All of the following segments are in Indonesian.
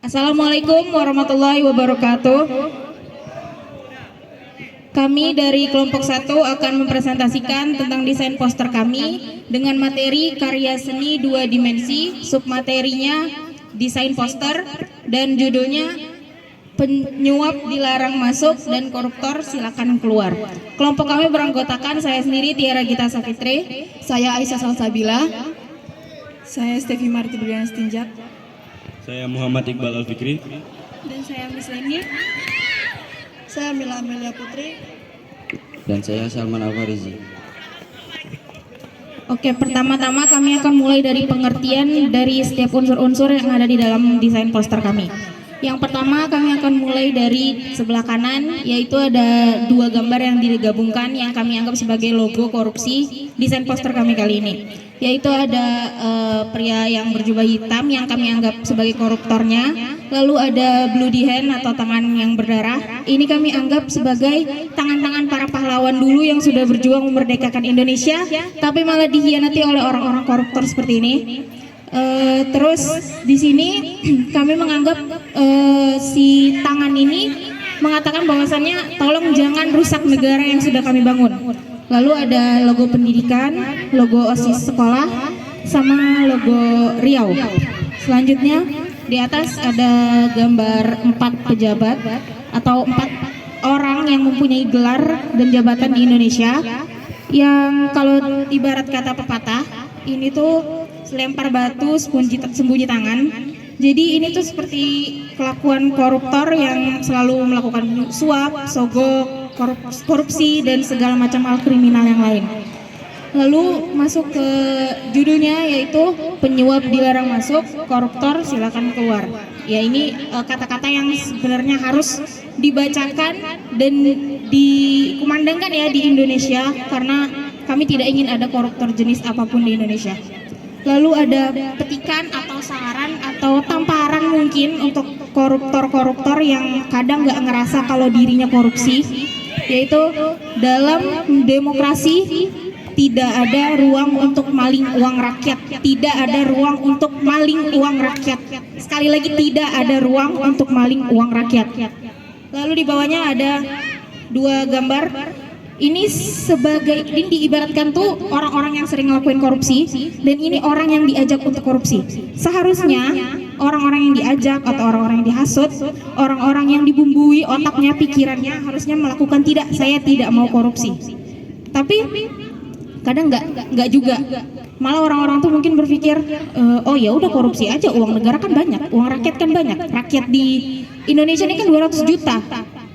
Assalamualaikum warahmatullahi wabarakatuh. Kami dari kelompok 1 akan mempresentasikan tentang desain poster kami dengan materi karya seni 2 dimensi, submaterinya desain poster, dan judulnya penyuap dilarang masuk dan koruptor silakan keluar. Kelompok kami beranggotakan saya sendiri Tiara Gita Safitre, Saya Aisyah Salsabila. Saya Stevi Marti Brian Stinjak. Saya Muhammad Iqbal Al-Fikri. dan saya Miss Lenny. Saya Mila Amelia Putri. Dan saya Salman Al-Farizi. Oke, pertama-tama kami akan mulai dari pengertian dari setiap unsur-unsur yang ada di dalam desain poster kami. Yang pertama kami akan mulai dari sebelah kanan, yaitu ada 2 gambar yang digabungkan yang kami anggap sebagai logo korupsi desain poster kami kali ini. Yaitu ada pria yang berjubah hitam yang kami anggap sebagai koruptornya, lalu ada bloody hand atau tangan yang berdarah. Ini kami anggap sebagai tangan-tangan para pahlawan dulu yang sudah berjuang memerdekakan Indonesia, tapi malah dikhianati oleh orang-orang koruptor seperti ini. Terus di sini kami menganggap si tangan ini mengatakan bahwasannya tolong jangan rusak negara yang sudah kami bangun. Lalu ada logo pendidikan, logo OSIS sekolah, sama logo Riau. Selanjutnya di atas ada gambar 4 pejabat atau 4 orang yang mempunyai gelar dan jabatan di Indonesia, yang kalau ibarat kata pepatah ini tuh selempar batu sembunyi tangan. Jadi ini tuh seperti kelakuan koruptor yang selalu melakukan suap, sogok, korupsi dan segala macam hal kriminal yang lain. Lalu masuk ke judulnya, yaitu penyuap dilarang masuk, koruptor silakan keluar. Ya, ini kata-kata yang sebenarnya harus dibacakan dan dikumandangkan ya di Indonesia, karena kami tidak ingin ada koruptor jenis apapun di Indonesia. Lalu ada petikan atau saran atau tamparan mungkin untuk koruptor-koruptor yang kadang nggak ngerasa kalau dirinya korupsi, yaitu dalam demokrasi tidak ada ruang untuk maling uang rakyat, tidak ada ruang untuk maling uang rakyat. Sekali lagi, tidak ada ruang untuk maling uang rakyat. Lalu di bawahnya ada 2 gambar. Ini diibaratkan tuh orang-orang yang sering ngelakuin korupsi, dan ini orang yang diajak untuk korupsi. Seharusnya orang-orang yang diajak atau orang-orang yang dihasut, orang-orang yang dibumbui otaknya, pikirannya, harusnya melakukan saya tidak mau korupsi. Tapi kadang nggak juga. Malah orang-orang tuh mungkin berpikir, oh ya udah korupsi aja, uang negara kan banyak, uang rakyat kan banyak. Rakyat di Indonesia ini kan 200 juta.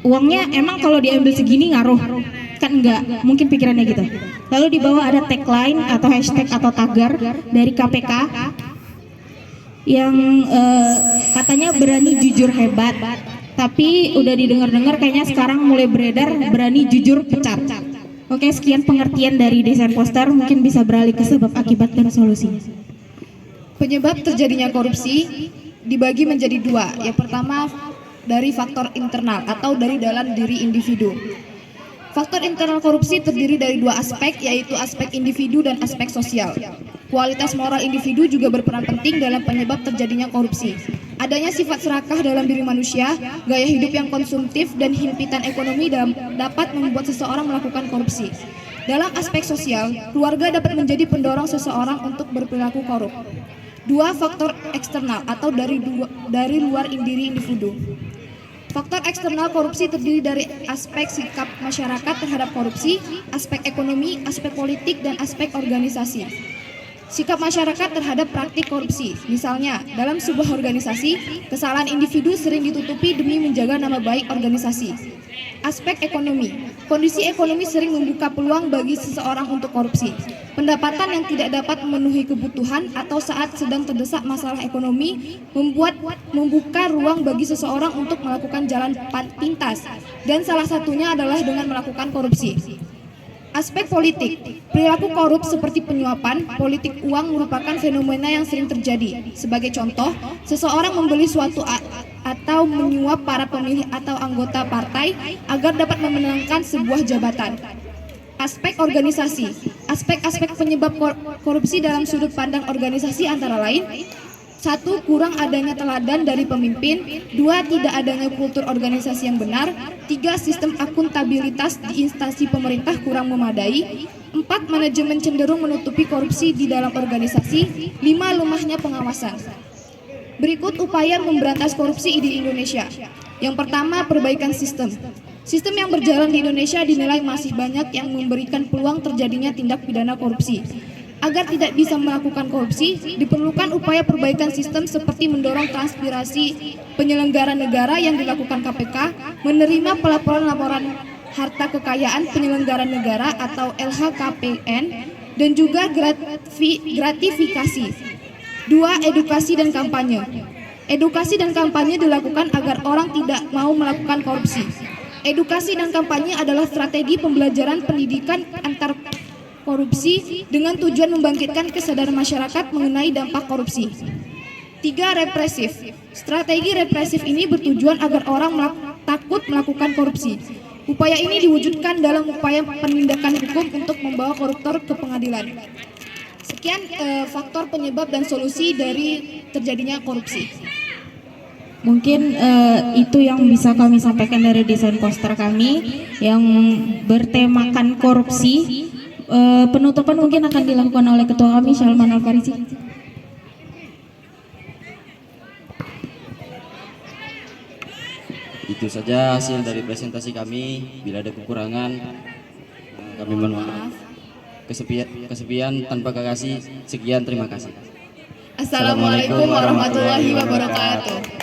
Uangnya emang kalau diambil segini ngaruh? Kan enggak, mungkin pikirannya gitu. Lalu di bawah ada tagline atau hashtag atau tagar dari KPK yang katanya berani jujur hebat, tapi udah didengar-dengar kayaknya sekarang mulai beredar berani jujur pecat. Oke, sekian pengertian dari desain poster, mungkin bisa beralih ke sebab akibat dan solusi. Penyebab terjadinya korupsi dibagi menjadi 2. Yang pertama dari faktor internal atau dari dalam diri individu. Faktor internal korupsi terdiri dari 2 aspek, yaitu aspek individu dan aspek sosial. Kualitas moral individu juga berperan penting dalam penyebab terjadinya korupsi. Adanya sifat serakah dalam diri manusia, gaya hidup yang konsumtif, dan himpitan ekonomi dapat membuat seseorang melakukan korupsi. Dalam aspek sosial, keluarga dapat menjadi pendorong seseorang untuk berperilaku korup. 2 faktor eksternal atau dari luar diri individu. Faktor eksternal korupsi terdiri dari aspek sikap masyarakat terhadap korupsi, aspek ekonomi, aspek politik, dan aspek organisasi. Sikap masyarakat terhadap praktik korupsi, misalnya dalam sebuah organisasi, kesalahan individu sering ditutupi demi menjaga nama baik organisasi. Aspek ekonomi, kondisi ekonomi sering membuka peluang bagi seseorang untuk korupsi. Pendapatan yang tidak dapat memenuhi kebutuhan atau saat sedang terdesak masalah ekonomi membuka ruang bagi seseorang untuk melakukan jalan pintas, dan salah satunya adalah dengan melakukan korupsi. Aspek politik, perilaku korup seperti penyuapan, politik uang merupakan fenomena yang sering terjadi. Sebagai contoh, seseorang membeli suatu atau menyuap para pemilih atau anggota partai agar dapat memenangkan sebuah jabatan. Aspek organisasi, aspek-aspek penyebab korupsi dalam sudut pandang organisasi antara lain: 1. Kurang adanya teladan dari pemimpin. 2. Tidak adanya kultur organisasi yang benar. 3. Sistem akuntabilitas di instansi pemerintah kurang memadai. 4. Manajemen cenderung menutupi korupsi di dalam organisasi. 5. Lemahnya pengawasan. Berikut upaya memberantas korupsi di Indonesia. Yang pertama, perbaikan sistem. Sistem yang berjalan di Indonesia dinilai masih banyak yang memberikan peluang terjadinya tindak pidana korupsi. Agar tidak bisa melakukan korupsi, diperlukan upaya perbaikan sistem seperti mendorong transparansi penyelenggara negara yang dilakukan KPK, menerima pelaporan-laporan harta kekayaan penyelenggara negara atau LHKPN, dan juga gratifikasi. 2. Edukasi dan kampanye. Edukasi dan kampanye dilakukan agar orang tidak mau melakukan korupsi. Edukasi dan kampanye adalah strategi pembelajaran pendidikan antar korupsi dengan tujuan membangkitkan kesadaran masyarakat mengenai dampak korupsi. 3. Represif. Strategi represif ini bertujuan agar orang takut melakukan korupsi. Upaya ini diwujudkan dalam upaya penindakan hukum untuk membawa koruptor ke pengadilan. Sekian faktor penyebab dan solusi dari terjadinya korupsi. Mungkin itu yang bisa kami sampaikan dari desain poster kami yang bertemakan korupsi. Penutupan mungkin akan dilakukan oleh ketua kami, Salman Al-Farisi. Itu saja hasil dari presentasi kami. Bila ada kekurangan, kami mohon maaf. Kesepian tanpa kekasih. Sekian, terima kasih. Assalamualaikum warahmatullahi wabarakatuh.